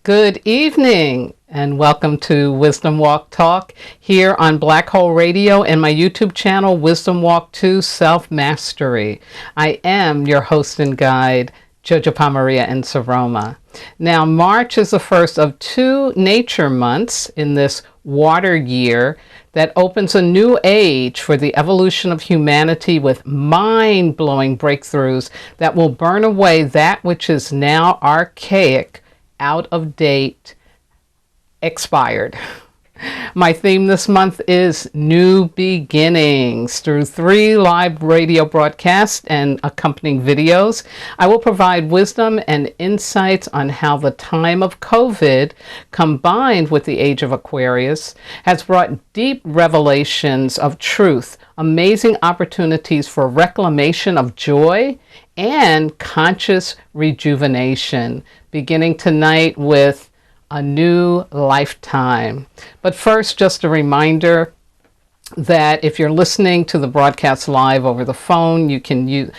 Good evening and welcome to Wisdom Walk Talk here on Black Hole Radio and my YouTube channel, Wisdom Walk 2 Self-Mastery. I am your host and guide, Jojo Maria and Saroma. Now, March is the first of two nature months in this water year that opens a new age for the evolution of humanity with mind-blowing breakthroughs that will burn away that which is now archaic, out of date, expired. My theme this month is New Beginnings. Through 3 live radio broadcasts and accompanying videos, I will provide wisdom and insights on how the time of COVID, combined with the Age of Aquarius, has brought deep revelations of truth, amazing opportunities for reclamation of joy, and conscious rejuvenation, beginning tonight with a new lifetime. But first, just a reminder that if you're listening to the broadcast live over the phone, you can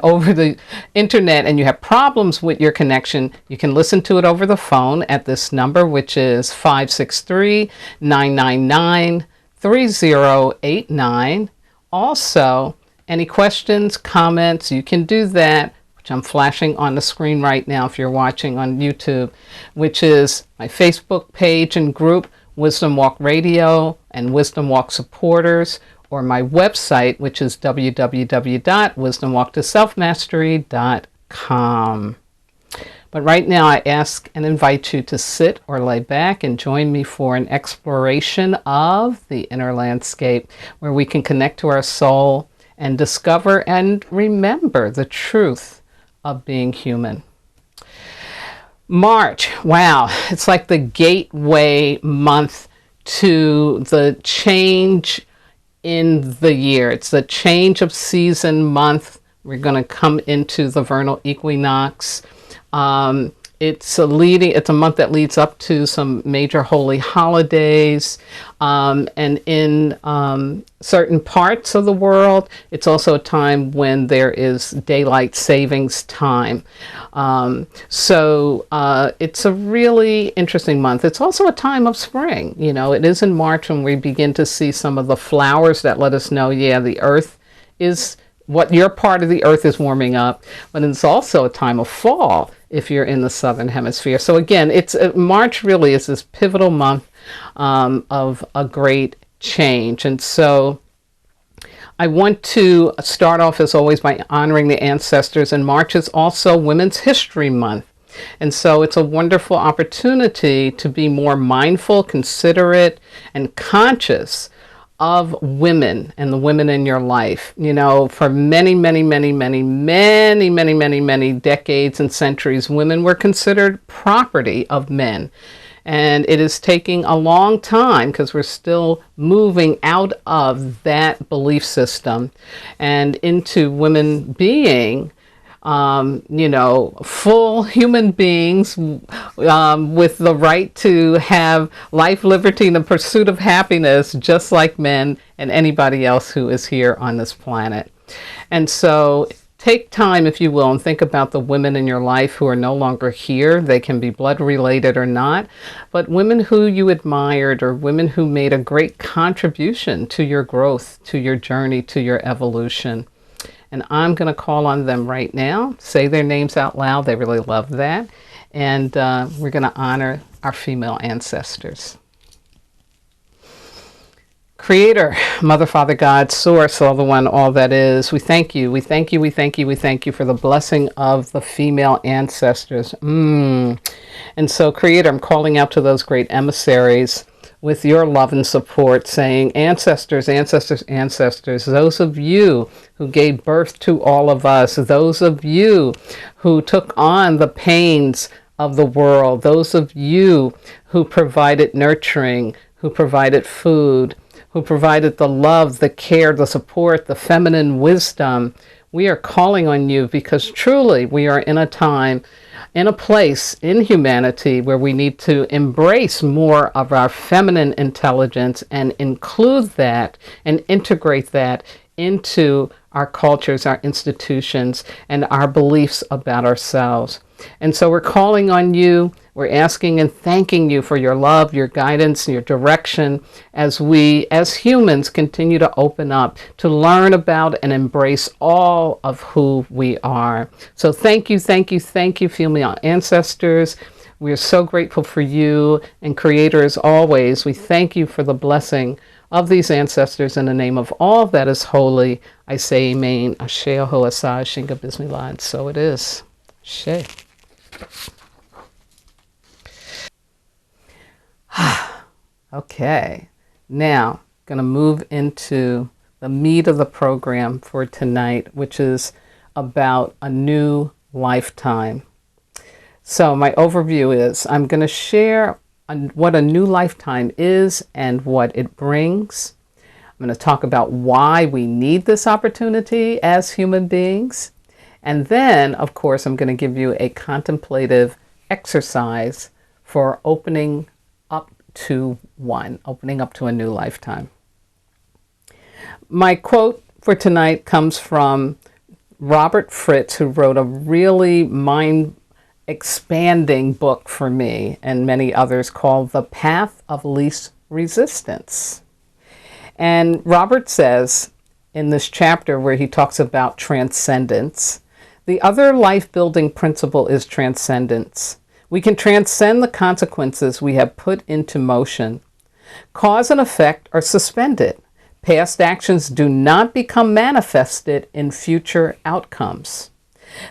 over the internet, and you have problems with your connection, you can listen to it over the phone at this number, which is 563-999-3089. Also, any questions, comments, you can do that, which I'm flashing on the screen right now if you're watching on YouTube, which is my Facebook page and group, Wisdom Walk Radio and Wisdom Walk Supporters, or my website, which is www.wisdomwalktoselfmastery.com. But right now I ask and invite you to sit or lay back and join me for an exploration of the inner landscape where we can connect to our soul and discover and remember the truth of being human. March, wow, it's like the gateway month to the change in the year. It's the change of season month. We're going to come into the vernal equinox. It's a month that leads up to some major holy holidays, and in certain parts of the world, it's also a time when there is daylight savings time. So it's a really interesting month. It's also a time of spring. You know, it is in March when we begin to see some of the flowers that let us know, yeah, the earth is, what your part of the earth is warming up, but it's also a time of fall if you're in the southern hemisphere. So again, March really is this pivotal month of a great change. And so I want to start off, as always, by honoring the ancestors. And March is also Women's History Month. And so it's a wonderful opportunity to be more mindful, considerate, and conscious of women and the women in your life. You know, for many decades and centuries, women were considered property of men. And it is taking a long time, because we're still moving out of that belief system and into women being full human beings with the right to have life, liberty, and the pursuit of happiness, just like men and anybody else who is here on this planet. And so take time, if you will, and think about the women in your life who are no longer here. They can be blood related or not, but women who you admired, or women who made a great contribution to your growth, to your journey, to your evolution. And I'm going to call on them right now, say their names out loud. They really love that. And we're going to honor our female ancestors. Creator, Mother, Father, God, Source, all the one, all that is. We thank you. We thank you. We thank you. We thank you for the blessing of the female ancestors. And so, Creator, I'm calling out to those great emissaries with your love and support, saying, ancestors, ancestors, ancestors, those of you who gave birth to all of us, those of you who took on the pains of the world, those of you who provided nurturing, who provided food, who provided the love, the care, the support, the feminine wisdom, we are calling on you, because truly we are in a time, in a place in humanity where we need to embrace more of our feminine intelligence and include that and integrate that into our cultures, our institutions, and our beliefs about ourselves. And so we're calling on you We're asking and thanking you for your love, your guidance, and your direction as we, as humans, continue to open up to learn about and embrace all of who we are. So thank you, thank you, thank you, female ancestors. We are so grateful for you, and Creator, as always, we thank you for the blessing of these ancestors. In the name of all that is holy, I say amen. Ashe aho asa shinga bismillah. And so it is. Ashe. Okay, now going to move into the meat of the program for tonight, which is about a new lifetime. So my overview is I'm going to share what a new lifetime is and what it brings. I'm going to talk about why we need this opportunity as human beings. And then, of course, I'm going to give you a contemplative exercise for opening up to a new lifetime. My quote for tonight comes from Robert Fritz, who wrote a really mind-expanding book for me and many others called The Path of Least Resistance. And Robert says in this chapter where he talks about transcendence, the other life-building principle is transcendence. We can transcend the consequences we have put into motion. Cause and effect are suspended. Past actions do not become manifested in future outcomes.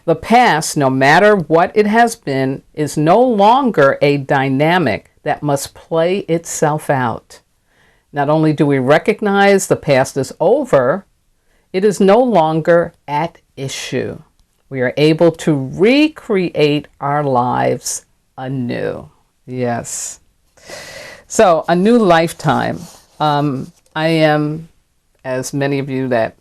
The past, no matter what it has been, is no longer a dynamic that must play itself out. Not only do we recognize the past is over, it is no longer at issue. We are able to recreate our lives anew. Yes. So, a new lifetime. I am, as many of you that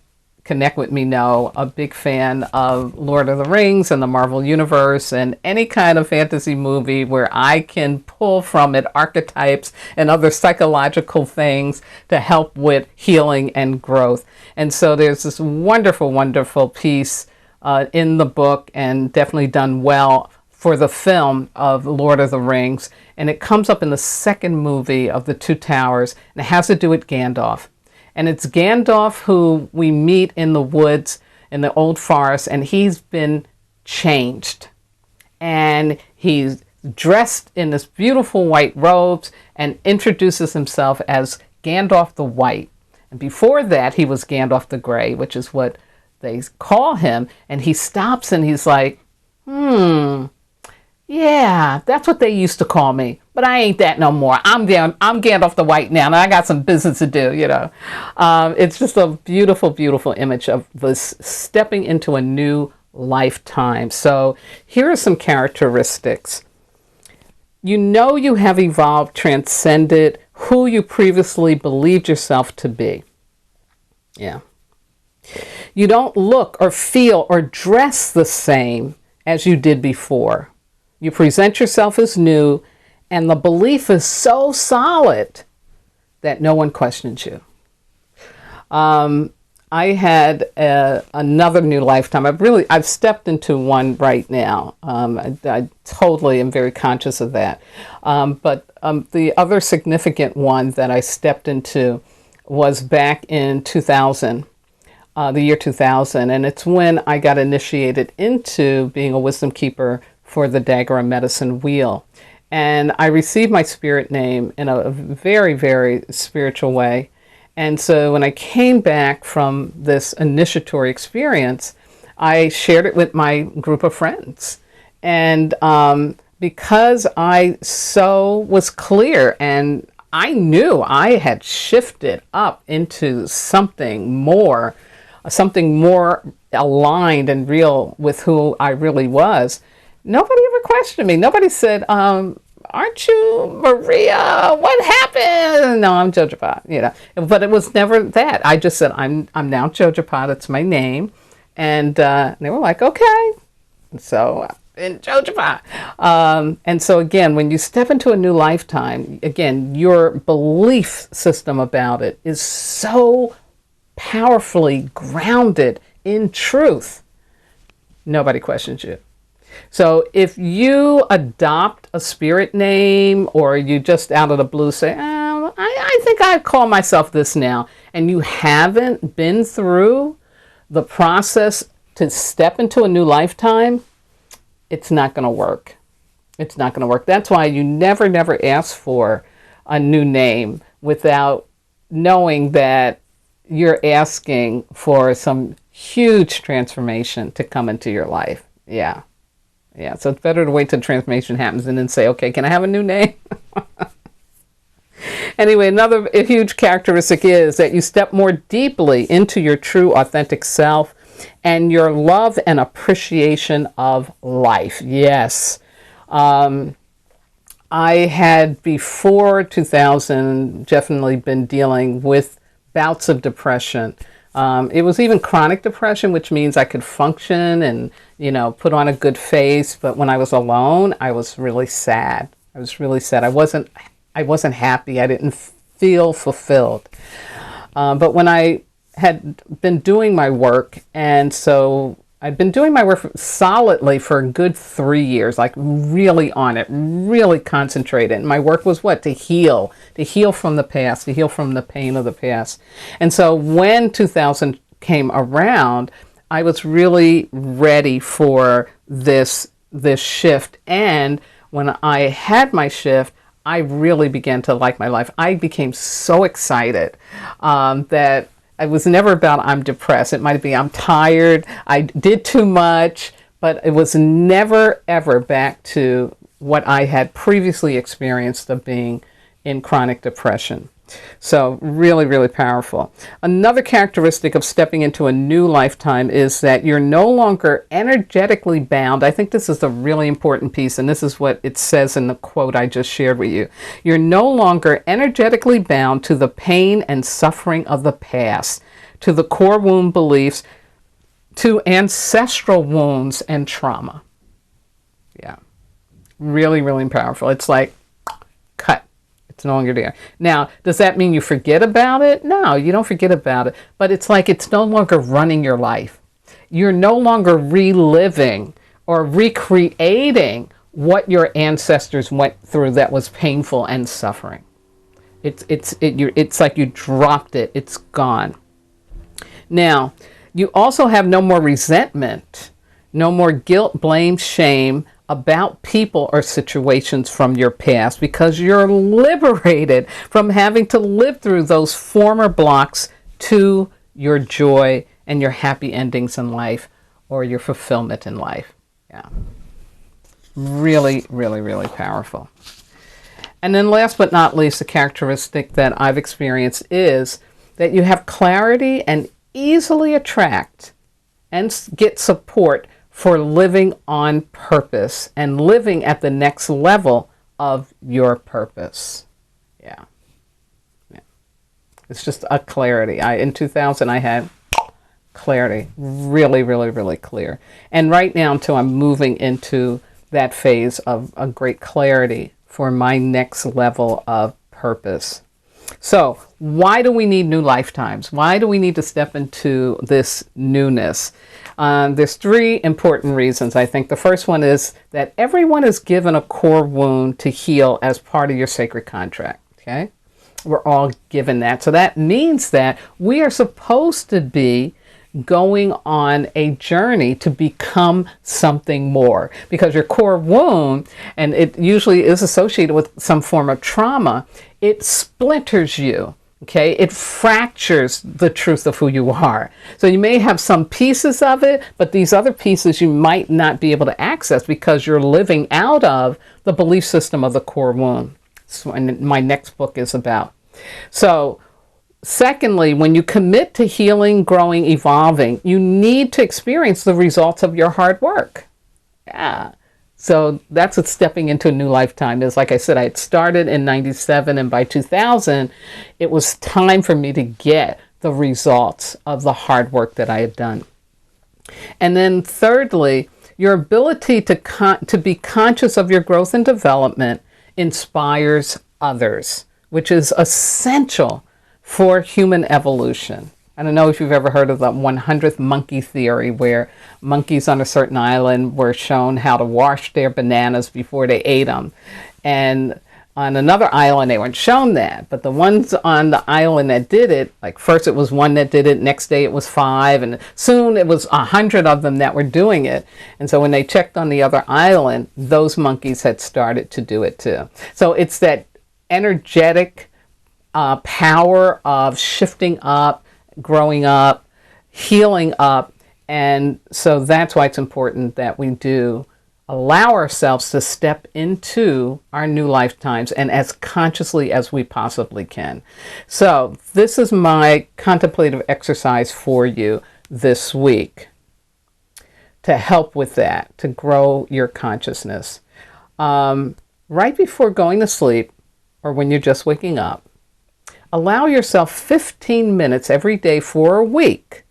connect with me know, a big fan of Lord of the Rings and the Marvel Universe and any kind of fantasy movie where I can pull from it archetypes and other psychological things to help with healing and growth. And so there's this wonderful, wonderful piece in the book, and definitely done well for the film of Lord of the Rings. And it comes up in the second movie of The Two Towers, and it has to do with Gandalf. And it's Gandalf who we meet in the woods, in the old forest, and he's been changed. And he's dressed in this beautiful white robes and introduces himself as Gandalf the White. And before that, he was Gandalf the Gray, which is what they call him. And he stops and he's like, yeah, that's what they used to call me, but I ain't that no more. I'm Gandalf the White now, and I got some business to do, you know. It's just a beautiful, beautiful image of this stepping into a new lifetime. So here are some characteristics. You know you have evolved, transcended who you previously believed yourself to be. Yeah. You don't look or feel or dress the same as you did before. You present yourself as new, and the belief is so solid that no one questions you. I had another new lifetime. I've stepped into one right now. I totally am very conscious of that. But the other significant one that I stepped into was back in 2000. The year 2000, and it's when I got initiated into being a wisdom keeper for the Dagara Medicine Wheel. And I received my spirit name in a very, very spiritual way. And so when I came back from this initiatory experience, I shared it with my group of friends. And because I so was clear and I knew I had shifted up into something more aligned and real with who I really was, nobody ever questioned me. Nobody said, aren't you Maria? What happened? No, I'm Jojaphat, you know. But it was never that. I just said, I'm now Jojaphat. It's my name. And they were like, okay. So in Jojaphat. And so again, when you step into a new lifetime, again, your belief system about it is so powerfully grounded in truth. Nobody questions you. So if you adopt a spirit name, or you just out of the blue say, I think I call myself this now, and you haven't been through the process to step into a new lifetime, it's not going to work. It's not going to work. That's why you never, never ask for a new name without knowing that you're asking for some huge transformation to come into your life. Yeah. Yeah. So it's better to wait till transformation happens and then say, okay, can I have a new name? Anyway, another huge characteristic is that you step more deeply into your true, authentic self and your love and appreciation of life. Yes. I had, before 2000, definitely been dealing with bouts of depression. It was even chronic depression, which means I could function and, put on a good face. But when I was alone, I was really sad. I was really sad. I wasn't happy. I didn't feel fulfilled. But when I had been doing my work, and so I'd been doing my work solidly for a good 3 years, like really on it, really concentrated. And my work was what? To heal from the past, to heal from the pain of the past. And so when 2000 came around, I was really ready for this shift. And when I had my shift, I really began to like my life. I became so excited that it was never about I'm depressed. It might be I'm tired, I did too much, but it was never, ever back to what I had previously experienced of being in chronic depression. So really, really powerful. Another characteristic of stepping into a new lifetime is that you're no longer energetically bound. I think this is a really important piece, and this is what it says in the quote I just shared with you. You're no longer energetically bound to the pain and suffering of the past, to the core wound beliefs, to ancestral wounds and trauma. Yeah, really, really powerful. It's like cut. It's no longer there. Now, does that mean you forget about it? No, you don't forget about it. But it's like it's no longer running your life. You're no longer reliving or recreating what your ancestors went through that was painful and suffering. It's like you dropped it. It's gone. Now, you also have no more resentment, no more guilt, blame, shame about people or situations from your past, because you're liberated from having to live through those former blocks to your joy and your happy endings in life, or your fulfillment in life. Yeah. Really, really, really powerful. And then last but not least, the characteristic that I've experienced is that you have clarity and easily attract and get support for living on purpose and living at the next level of your purpose. Yeah. It's just a clarity. In 2000, I had clarity, really, really, really clear. And right now, until I'm moving into that phase of a great clarity for my next level of purpose. So why do we need new lifetimes? Why do we need to step into this newness? There's 3 important reasons, I think. The first one is that everyone is given a core wound to heal as part of your sacred contract, okay? We're all given that. So that means that we are supposed to be going on a journey to become something more, because your core wound, and it usually is associated with some form of trauma, it splinters you. Okay, it fractures the truth of who you are. So you may have some pieces of it, but these other pieces you might not be able to access because you're living out of the belief system of the core wound. So, and my next book is about. So, secondly, when you commit to healing, growing, evolving, you need to experience the results of your hard work. Yeah. So that's what stepping into a new lifetime is. Like I said, I had started in 97, and by 2000, it was time for me to get the results of the hard work that I had done. And then thirdly, your ability to be conscious of your growth and development inspires others, which is essential for human evolution. I don't know if you've ever heard of the 100th monkey theory, where monkeys on a certain island were shown how to wash their bananas before they ate them. And on another island, they weren't shown that. But the ones on the island that did it, like first it was one that did it, next day it was 5, and soon it was 100 of them that were doing it. And so when they checked on the other island, those monkeys had started to do it too. So it's that energetic power of shifting up, growing up, healing up. And so that's why it's important that we do allow ourselves to step into our new lifetimes and as consciously as we possibly can. So this is my contemplative exercise for you this week to help with that, to grow your consciousness. Right before going to sleep, or when you're just waking up, allow yourself 15 minutes every day for a week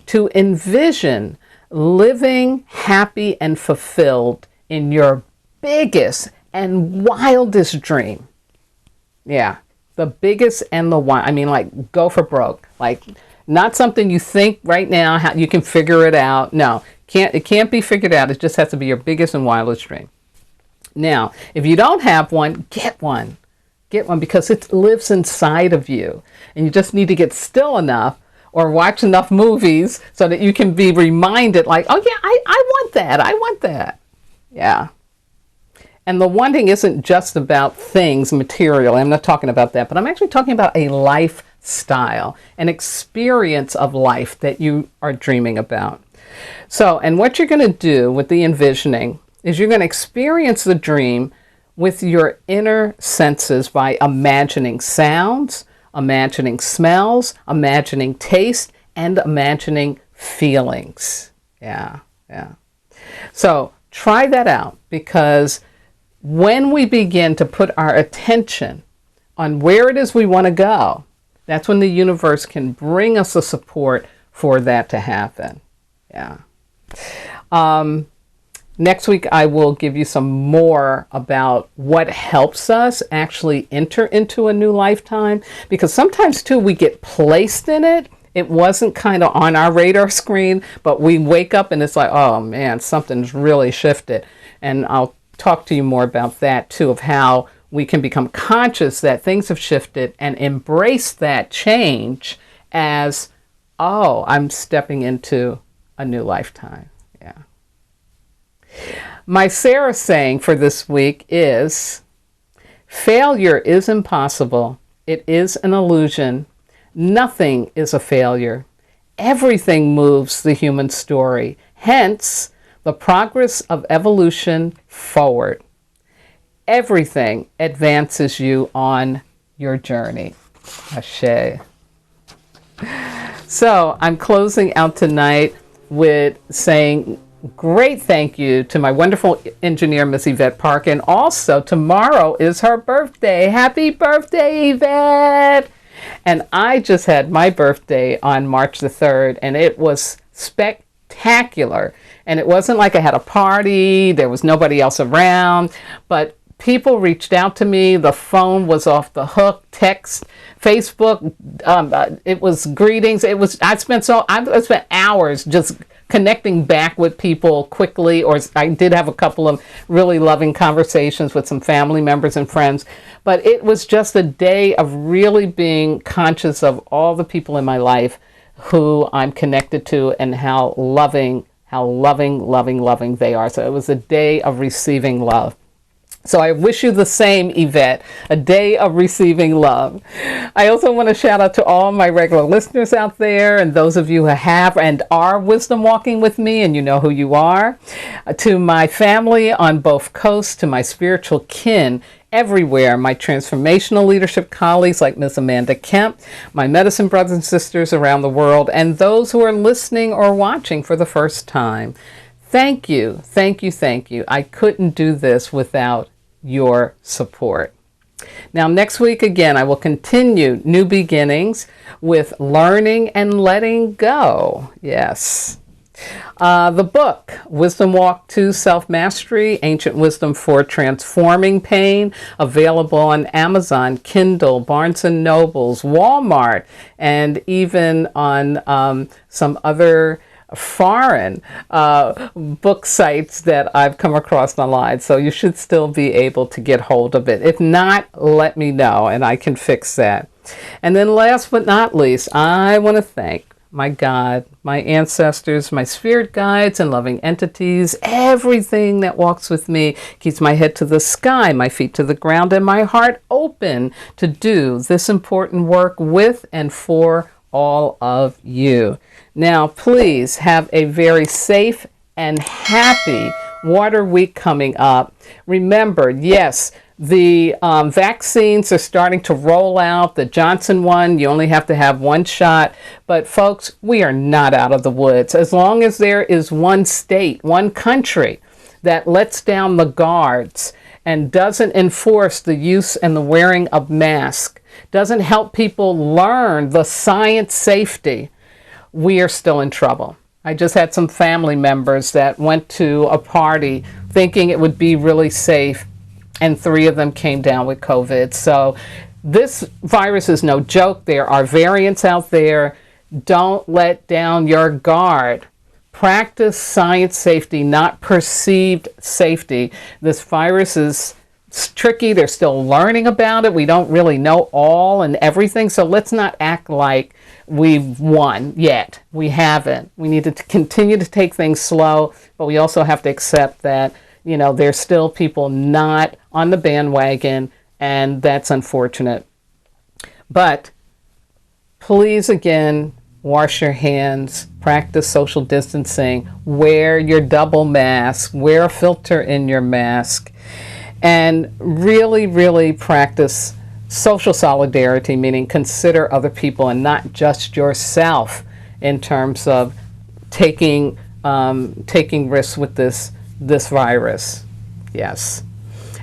to envision living happy and fulfilled in your biggest and wildest dream. Yeah, the biggest and the wild. I mean, like, go for broke. Like, not something you think right now how you can figure it out. No, it can't be figured out. It just has to be your biggest and wildest dream. Now, if you don't have one, get one. Get one, because it lives inside of you, and you just need to get still enough or watch enough movies so that you can be reminded, like, oh yeah, I want that. I want that. Yeah. And the wanting isn't just about things, material. I'm not talking about that, but I'm actually talking about a lifestyle, an experience of life that you are dreaming about. So, and what you're going to do with the envisioning is you're going to experience the dream with your inner senses by imagining sounds, imagining smells, imagining taste, and imagining feelings. Yeah. So try that out, because when we begin to put our attention on where it is we want to go, that's when the universe can bring us the support for that to happen. Yeah. Next week, I will give you some more about what helps us actually enter into a new lifetime, because sometimes too we get placed in it. It wasn't kind of on our radar screen, but we wake up and it's like, oh man, something's really shifted. And I'll talk to you more about that too, of how we can become conscious that things have shifted and embrace that change as, oh, I'm stepping into a new lifetime. Yeah. My Sara saying for this week is, failure is impossible. It is an illusion. Nothing is a failure. Everything moves the human story. Hence, the progress of evolution forward. Everything advances you on your journey. Ashe. So I'm closing out tonight with saying great thank you to my wonderful engineer, Miss Yvette Park. And also, tomorrow is her birthday. Happy birthday, Yvette! And I just had my birthday on March the 3rd, and it was spectacular. And it wasn't like I had a party. There was nobody else around. But people reached out to me. The phone was off the hook. Text, Facebook. It was greetings. I spent hours just connecting back with people quickly, or I did have a couple of really loving conversations with some family members and friends, but it was just a day of really being conscious of all the people in my life who I'm connected to and how loving they are. So it was a day of receiving love. So I wish you the same, Yvette, a day of receiving love. I also want to shout out to all my regular listeners out there, and those of you who have and are wisdom walking with me, and you know who you are. To my family on both coasts, to my spiritual kin everywhere, my transformational leadership colleagues like Ms. Amanda Kemp, my medicine brothers and sisters around the world, and those who are listening or watching for the first time. Thank you. I couldn't do this without your support. Now, next week, again, I will continue New Beginnings with learning and letting go. Yes. The book, Wisdom Walk 2 Self-Mastery, Ancient Wisdom for Transforming Pain, available on Amazon, Kindle, Barnes & Nobles, Walmart, and even on some other foreign book sites that I've come across online. So you should still be able to get hold of it. If not, let me know and I can fix that. And then last but not least, I want to thank my God, my ancestors, my spirit guides and loving entities, everything that walks with me, keeps my head to the sky, my feet to the ground, and my heart open to do this important work with and for all of you. Now, please have a very safe and happy Water Week coming up. Remember, yes, the vaccines are starting to roll out. The Johnson one, you only have to have one shot. But folks, we are not out of the woods. As long as there is one state, one country that lets down the guards and doesn't enforce the use and the wearing of masks, doesn't help people learn the science safety, we are still in trouble. I just had some family members that went to a party thinking it would be really safe, and 3 of them came down with COVID. So this virus is no joke. There are variants out there. Don't let down your guard. Practice science safety, not perceived safety. This virus is tricky. They're still learning about it. We don't really know all and everything. So let's not act like we've won yet. We haven't. We need to continue to take things slow, but we also have to accept that, you know, there's still people not on the bandwagon, and that's unfortunate. But please, again, wash your hands, practice social distancing, wear your double mask, wear a filter in your mask, and really, really practice social solidarity, meaning consider other people and not just yourself in terms of taking risks with this virus. Yes.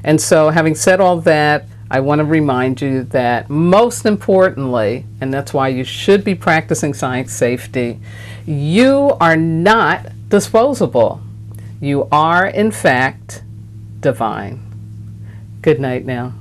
And so, having said all that, I want to remind you that most importantly, and that's why you should be practicing science safety, you are not disposable. You are, in fact, divine. Good night now.